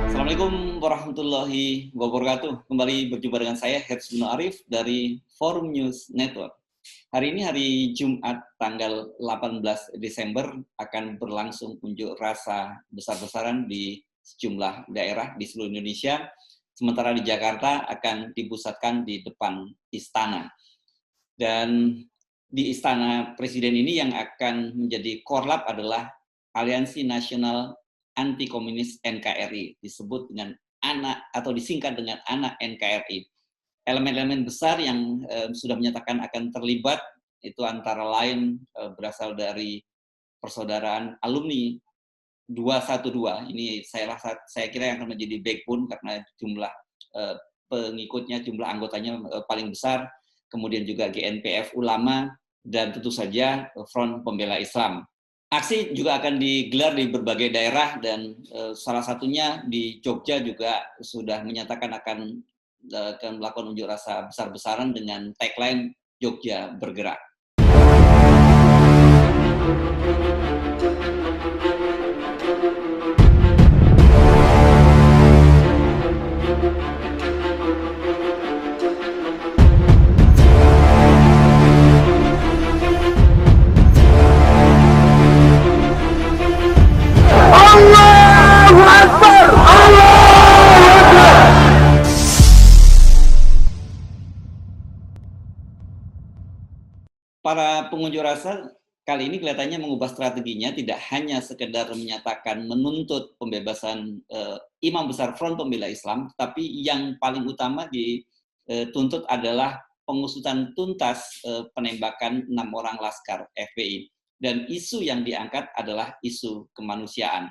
Assalamualaikum warahmatullahi wabarakatuh. Kembali berjumpa dengan saya, Herbs Bin Arif dari Forum News Network. Hari ini hari Jumat tanggal 18 Desember akan berlangsung unjuk rasa besar-besaran di sejumlah daerah di seluruh Indonesia. Sementara di Jakarta akan dipusatkan di depan istana. Dan di istana Presiden ini yang akan menjadi korlap adalah Aliansi Nasional Anti Komunis NKRI, disebut dengan ANA atau disingkat dengan ANA NKRI. Elemen-elemen besar yang sudah menyatakan akan terlibat itu antara lain berasal dari persaudaraan alumni 212. Ini saya kira yang akan menjadi backbone karena jumlah pengikutnya, jumlah anggotanya paling besar. Kemudian juga GNPF Ulama dan tentu saja Front Pembela Islam. Aksi juga akan digelar di berbagai daerah dan salah satunya di Jogja juga sudah menyatakan akan melakukan unjuk rasa besar-besaran dengan tagline Jogja Bergerak. Para pengunjuk rasa kali ini kelihatannya mengubah strateginya, tidak hanya sekedar menyatakan menuntut pembebasan Imam Besar Front Pembela Islam, tapi yang paling utama dituntut adalah pengusutan tuntas penembakan 6 orang laskar FPI. Dan isu yang diangkat adalah isu kemanusiaan.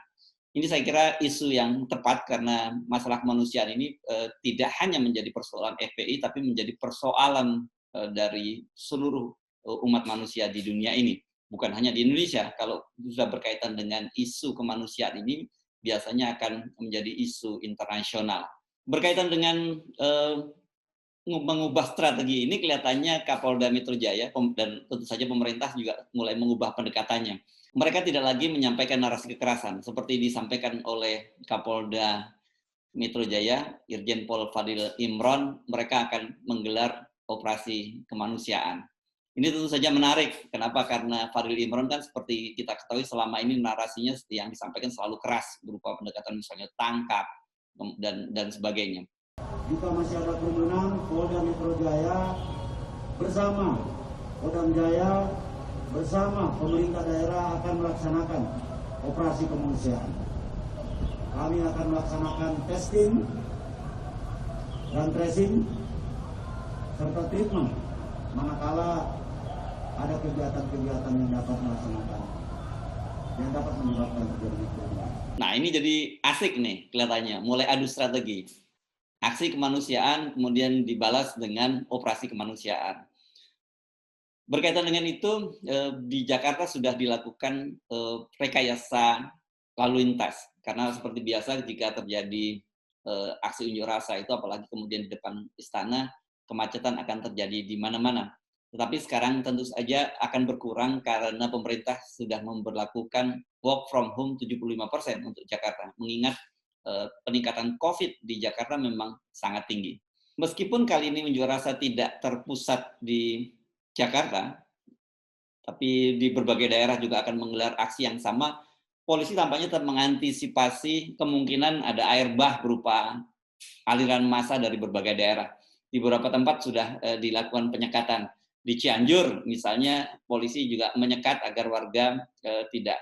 Ini saya kira isu yang tepat karena masalah kemanusiaan ini tidak hanya menjadi persoalan FPI, tapi menjadi persoalan dari seluruh umat manusia di dunia ini, bukan hanya di Indonesia. Kalau sudah berkaitan dengan isu kemanusiaan ini, biasanya akan menjadi isu internasional. Berkaitan dengan mengubah strategi ini, kelihatannya Kapolda Metro Jaya dan tentu saja pemerintah juga mulai mengubah pendekatannya. Mereka tidak lagi menyampaikan narasi kekerasan, seperti disampaikan oleh Kapolda Metro Jaya, Irjen Pol Fadil Imron. Mereka akan menggelar operasi kemanusiaan. Ini tentu saja menarik. Kenapa? Karena Fadil Imron kan seperti kita ketahui selama ini narasinya yang disampaikan selalu keras, berupa pendekatan misalnya tangkap dan sebagainya. Jika masih ada kerumunan, Polda Metro Jaya bersama Kodam Jaya bersama pemerintah daerah akan melaksanakan operasi kemanusiaan. Kami akan melaksanakan testing dan tracing serta treatment manakala ada kegiatan-kegiatan yang dapat melaksanakan, yang dapat menyebabkan terjadi kerumunan. Nah, ini jadi asik nih kelihatannya, mulai adu strategi. Aksi kemanusiaan kemudian dibalas dengan operasi kemanusiaan. Berkaitan dengan itu, di Jakarta sudah dilakukan rekayasa lalu lintas. Karena seperti biasa jika terjadi aksi unjuk rasa itu, apalagi kemudian di depan istana, kemacetan akan terjadi di mana-mana. Tetapi sekarang tentu saja akan berkurang karena pemerintah sudah memberlakukan work from home 75% untuk Jakarta, mengingat peningkatan COVID di Jakarta memang sangat tinggi. Meskipun kali ini unjuk rasa tidak terpusat di Jakarta, tapi di berbagai daerah juga akan menggelar aksi yang sama, polisi tampaknya tetap mengantisipasi kemungkinan ada air bah berupa aliran massa dari berbagai daerah. Di beberapa tempat sudah dilakukan penyekatan. Di Cianjur misalnya polisi juga menyekat agar warga tidak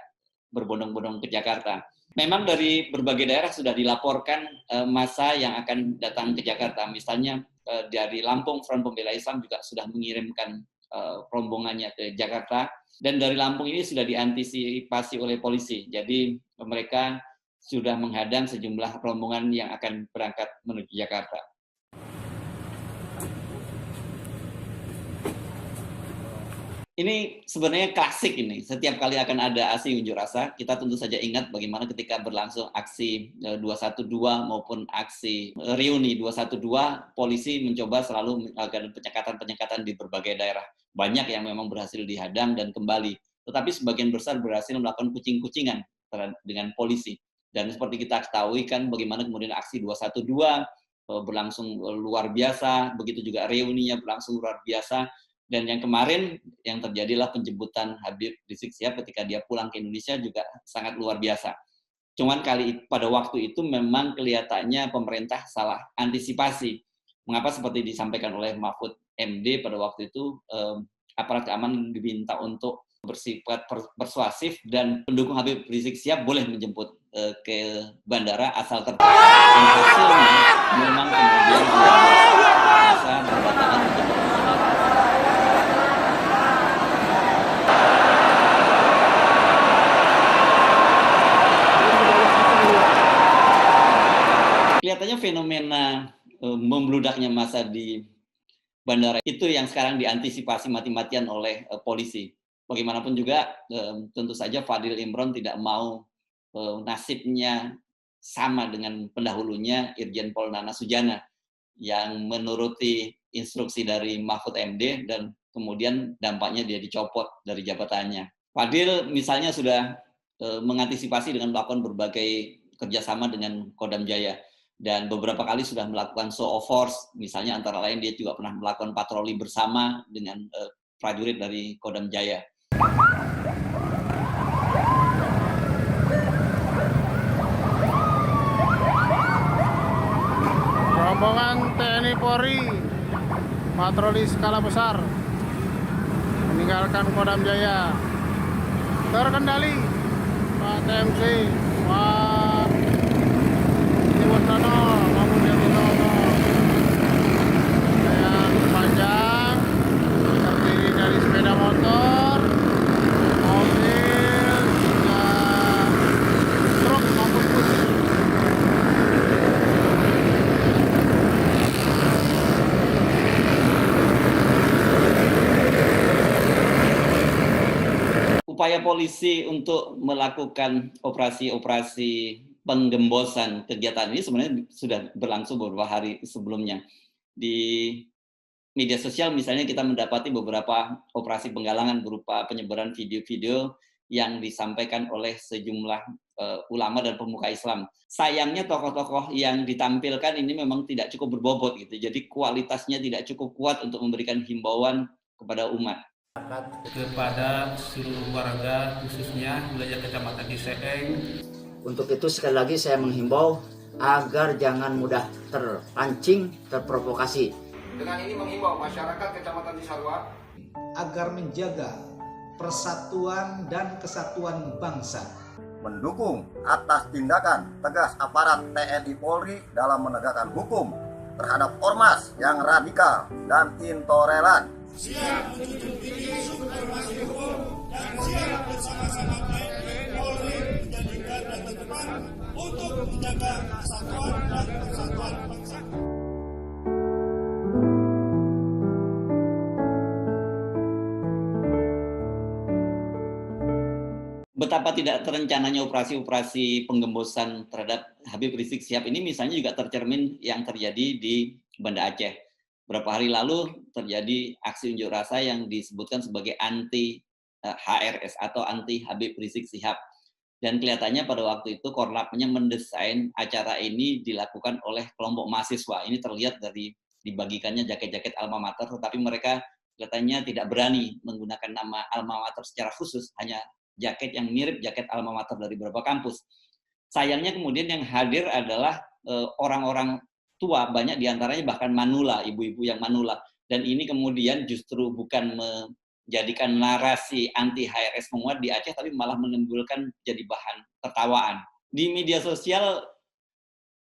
berbondong-bondong ke Jakarta. Memang dari berbagai daerah sudah dilaporkan massa yang akan datang ke Jakarta. Misalnya dari Lampung, Front Pembela Islam juga sudah mengirimkan rombongannya ke Jakarta. Dan dari Lampung ini sudah diantisipasi oleh polisi. Jadi mereka sudah menghadang sejumlah rombongan yang akan berangkat menuju Jakarta. Ini sebenarnya klasik ini. Setiap kali akan ada aksi unjuk rasa, kita tentu saja ingat bagaimana ketika berlangsung aksi 212 maupun aksi reuni 212, polisi mencoba selalu melakukan penyekatan-penyekatan di berbagai daerah. Banyak yang memang berhasil dihadang dan kembali. Tetapi sebagian besar berhasil melakukan kucing-kucingan dengan polisi. Dan seperti kita ketahui kan bagaimana kemudian aksi 212 berlangsung luar biasa, begitu juga reuninya berlangsung luar biasa. Dan yang kemarin yang terjadilah penjemputan Habib Rizik Syihab ketika dia pulang ke Indonesia juga sangat luar biasa. Cuman pada waktu itu memang kelihatannya pemerintah salah antisipasi. Mengapa seperti disampaikan oleh Mahfud MD pada waktu itu aparat keamanan diminta untuk bersifat persuasif dan pendukung Habib Rizik Syihab boleh menjemput ke bandara asal tertib. Dan hasilnya memang kemudian masa berdatangan menjemput. Kelihatannya fenomena membludaknya massa di bandara itu yang sekarang diantisipasi mati-matian oleh polisi. Bagaimanapun juga tentu saja Fadil Imron tidak mau nasibnya sama dengan pendahulunya Irjen Pol Nana Sujana yang menuruti instruksi dari Mahfud MD dan kemudian dampaknya dia dicopot dari jabatannya. Fadil misalnya sudah mengantisipasi dengan melakukan berbagai kerjasama dengan Kodam Jaya. Dan beberapa kali sudah melakukan show of force, misalnya antara lain dia juga pernah melakukan patroli bersama dengan prajurit dari Kodam Jaya. Rombongan TNI Polri patroli skala besar meninggalkan Kodam Jaya, terkendali Pak TMC, Pak Iwotono maupun Yatinono. Yang panjang terdiri dari sepeda motor, mobil, hingga truk maupun bus. Upaya polisi untuk melakukan operasi-operasi penggembosan kegiatan ini sebenarnya sudah berlangsung beberapa hari sebelumnya. Di media sosial misalnya kita mendapati beberapa operasi penggalangan berupa penyebaran video-video yang disampaikan oleh sejumlah ulama dan pemuka Islam. Sayangnya tokoh-tokoh yang ditampilkan ini memang tidak cukup berbobot gitu. Jadi kualitasnya tidak cukup kuat untuk memberikan himbauan kepada umat. Kepada seluruh warga khususnya wilayah Kecamatan Ciseeng. Untuk itu sekali lagi saya menghimbau agar jangan mudah terpancing, terprovokasi. Dengan ini menghimbau masyarakat Kecamatan Cisarua agar menjaga persatuan dan kesatuan bangsa. Mendukung atas tindakan tegas aparat TNI Polri dalam menegakkan hukum terhadap ormas yang radikal dan intoleran. Siap menjunjung tinggi supremasi hukum dan siap bersama-sama TNI Polri menjadi garda terdepan untuk menjaga kesatuan dan persatuan bangsa. Betapa tidak terencananya operasi-operasi penggembosan terhadap Habib Rizik Syihab ini misalnya juga tercermin yang terjadi di Banda Aceh. Beberapa hari lalu terjadi aksi unjuk rasa yang disebutkan sebagai anti HRS atau anti Habib Rizik Syihab. Dan kelihatannya pada waktu itu Korlapnya mendesain acara ini dilakukan oleh kelompok mahasiswa. Ini terlihat dari dibagikannya jaket-jaket alma mater, tetapi mereka kelihatannya tidak berani menggunakan nama alma mater secara khusus, hanya jaket yang mirip jaket alma mater dari beberapa kampus. Sayangnya kemudian yang hadir adalah orang-orang tua, banyak diantaranya bahkan manula, ibu-ibu yang manula. Dan ini kemudian justru bukan menjadikan narasi anti HRS menguat di Aceh, tapi malah menimbulkan jadi bahan tertawaan. Di media sosial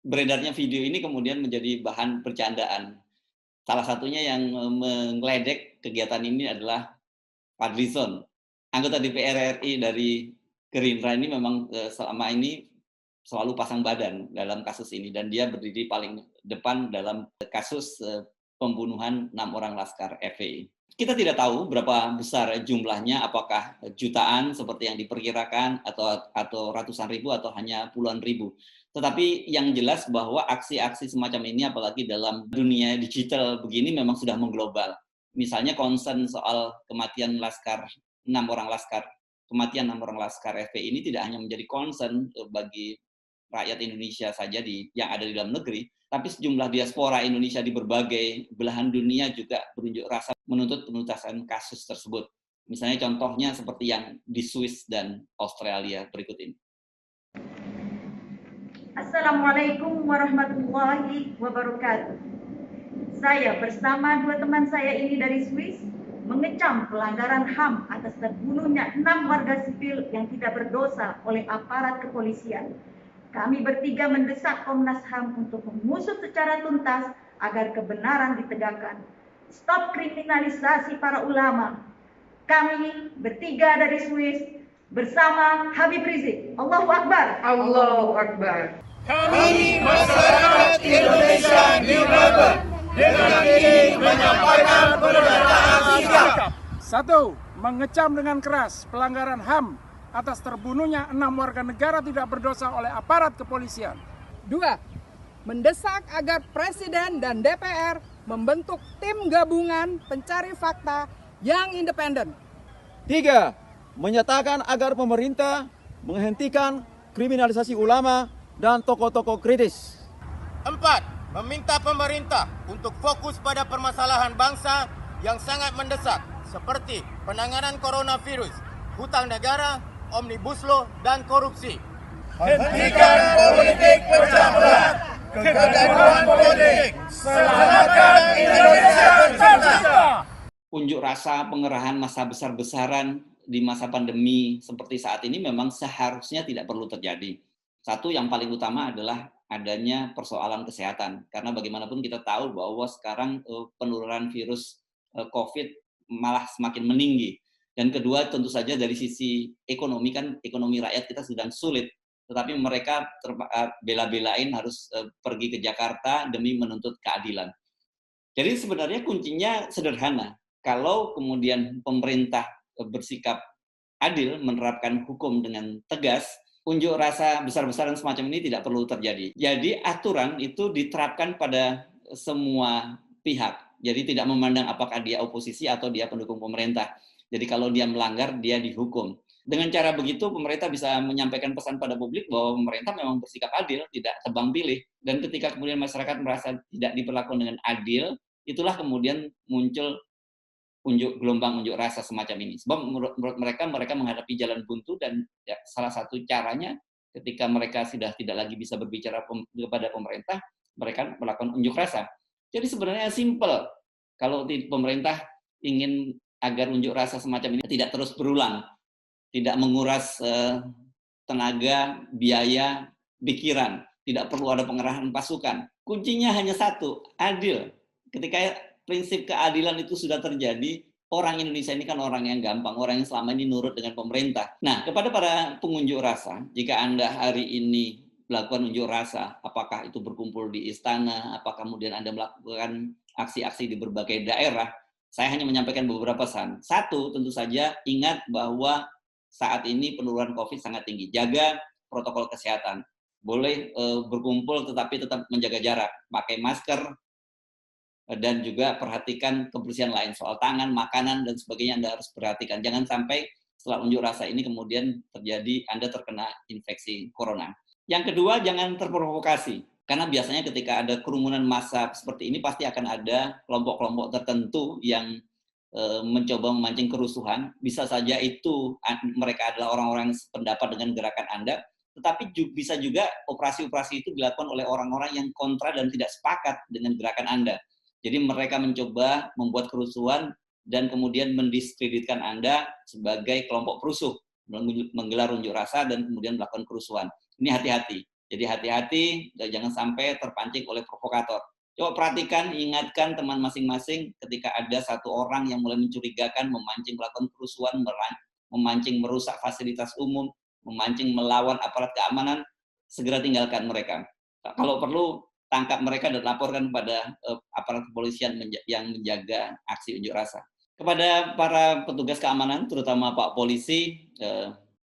beredarnya video ini kemudian menjadi bahan bercandaan. Salah satunya yang mengledek kegiatan ini adalah Fadlizon, anggota DPR RI dari Gerindra ini memang selama ini selalu pasang badan dalam kasus ini dan dia berdiri paling depan dalam kasus pembunuhan 6 orang Laskar FPI. Kita tidak tahu berapa besar jumlahnya, apakah jutaan seperti yang diperkirakan atau ratusan ribu atau hanya puluhan ribu. Tetapi yang jelas bahwa aksi-aksi semacam ini apalagi dalam dunia digital begini memang sudah mengglobal. Misalnya concern soal kematian Laskar, 6 orang Laskar, kematian 6 orang Laskar FPI ini tidak hanya menjadi concern bagi rakyat Indonesia saja yang ada di dalam negeri, tapi sejumlah diaspora Indonesia di berbagai belahan dunia juga berunjuk rasa menuntut penuntasan kasus tersebut. Misalnya contohnya seperti yang di Swiss dan Australia berikut ini. Assalamualaikum warahmatullahi wabarakatuh. Saya bersama 2 teman saya ini dari Swiss mengecam pelanggaran HAM atas terbunuhnya 6 warga sipil yang tidak berdosa oleh aparat kepolisian. Kami bertiga mendesak Komnas HAM untuk mengusut secara tuntas agar kebenaran ditegakkan. Stop kriminalisasi para ulama. Kami bertiga dari Swiss bersama Habib Rizik. Allahu Akbar. Allahu Akbar. Kami masyarakat Indonesia di Melbourne dengan ini menyampaikan pernyataan sikap. 1. Mengecam dengan keras pelanggaran HAM atas terbunuhnya 6 warga negara tidak berdosa oleh aparat kepolisian. 2. Mendesak agar Presiden dan DPR membentuk tim gabungan pencari fakta yang independen. 3. Menyatakan agar pemerintah menghentikan kriminalisasi ulama dan tokoh-tokoh kritis. 4. Meminta pemerintah untuk fokus pada permasalahan bangsa yang sangat mendesak seperti penanganan coronavirus, hutang negara, Omnibus Law, dan korupsi. Hentikan politik pecah belah, kegaduhan politik, selamatkan Indonesia tercinta. Unjuk rasa pengerahan massa besar-besaran di masa pandemi seperti saat ini memang seharusnya tidak perlu terjadi. Satu yang paling utama adalah adanya persoalan kesehatan. Karena bagaimanapun kita tahu bahwa sekarang penularan virus COVID malah semakin meninggi. Dan kedua tentu saja dari sisi ekonomi, kan ekonomi rakyat kita sedang sulit. Tetapi mereka bela-belain harus pergi ke Jakarta demi menuntut keadilan. Jadi sebenarnya kuncinya sederhana. Kalau kemudian pemerintah bersikap adil, menerapkan hukum dengan tegas, unjuk rasa besar-besaran semacam ini tidak perlu terjadi. Jadi aturan itu diterapkan pada semua pihak. Jadi tidak memandang apakah dia oposisi atau dia pendukung pemerintah. Jadi kalau dia melanggar, dia dihukum. Dengan cara begitu, pemerintah bisa menyampaikan pesan pada publik bahwa pemerintah memang bersikap adil, tidak tebang pilih. Dan ketika kemudian masyarakat merasa tidak diperlakukan dengan adil, itulah kemudian muncul gelombang unjuk rasa semacam ini. Sebab menurut mereka menghadapi jalan buntu dan ya, salah satu caranya ketika mereka sudah tidak lagi bisa berbicara kepada pemerintah, mereka melakukan unjuk rasa. Jadi sebenarnya simpel. Kalau pemerintah ingin agar unjuk rasa semacam ini tidak terus berulang, tidak menguras tenaga, biaya, pikiran, tidak perlu ada pengerahan pasukan. Kuncinya hanya satu, adil. Ketika prinsip keadilan itu sudah terjadi, orang Indonesia ini kan orang yang gampang, orang yang selama ini nurut dengan pemerintah. Nah, kepada para pengunjuk rasa, jika Anda hari ini melakukan unjuk rasa, apakah itu berkumpul di istana, apakah kemudian Anda melakukan aksi-aksi di berbagai daerah, saya hanya menyampaikan beberapa pesan. Satu, tentu saja ingat bahwa saat ini penularan COVID sangat tinggi. Jaga protokol kesehatan. Boleh berkumpul tetapi tetap menjaga jarak, pakai masker, dan juga perhatikan kebersihan lain, soal tangan, makanan, dan sebagainya Anda harus perhatikan. Jangan sampai setelah unjuk rasa ini kemudian terjadi Anda terkena infeksi corona. Yang kedua, jangan terprovokasi. Karena biasanya ketika ada kerumunan massa seperti ini, pasti akan ada kelompok-kelompok tertentu yang mencoba memancing kerusuhan. Bisa saja itu mereka adalah orang-orang yang sependapat dengan gerakan Anda, tetapi bisa juga operasi-operasi itu dilakukan oleh orang-orang yang kontra dan tidak sepakat dengan gerakan Anda. Jadi mereka mencoba membuat kerusuhan dan kemudian mendiskreditkan Anda sebagai kelompok perusuh, menggelar unjuk rasa dan kemudian melakukan kerusuhan. Ini hati-hati. Jadi hati-hati, jangan sampai terpancing oleh provokator. Coba perhatikan, ingatkan teman masing-masing ketika ada satu orang yang mulai mencurigakan, memancing melakukan kerusuhan, memancing merusak fasilitas umum, memancing melawan aparat keamanan, segera tinggalkan mereka. Kalau perlu, tangkap mereka dan laporkan kepada aparat kepolisian yang menjaga aksi unjuk rasa. Kepada para petugas keamanan, terutama Pak Polisi,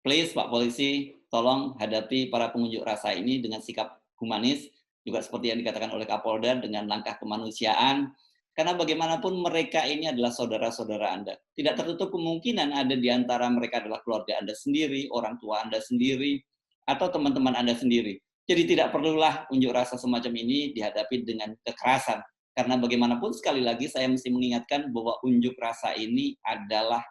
please Pak Polisi, tolong hadapi para pengunjuk rasa ini dengan sikap humanis, juga seperti yang dikatakan oleh Kapolda, dengan langkah kemanusiaan, karena bagaimanapun mereka ini adalah saudara-saudara Anda. Tidak tertutup kemungkinan ada di antara mereka adalah keluarga Anda sendiri, orang tua Anda sendiri, atau teman-teman Anda sendiri. Jadi tidak perlulah unjuk rasa semacam ini dihadapi dengan kekerasan. Karena bagaimanapun sekali lagi saya mesti mengingatkan bahwa unjuk rasa ini adalah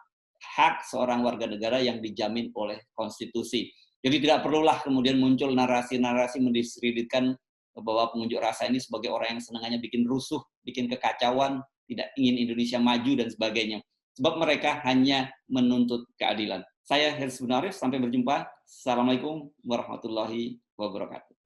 hak seorang warga negara yang dijamin oleh konstitusi. Jadi tidak perlulah kemudian muncul narasi-narasi mendiskreditkan bahwa pengunjuk rasa ini sebagai orang yang senangannya bikin rusuh, bikin kekacauan, tidak ingin Indonesia maju dan sebagainya. Sebab mereka hanya menuntut keadilan. Saya Hersbun Arif, sampai berjumpa. Assalamualaikum warahmatullahi wabarakatuh.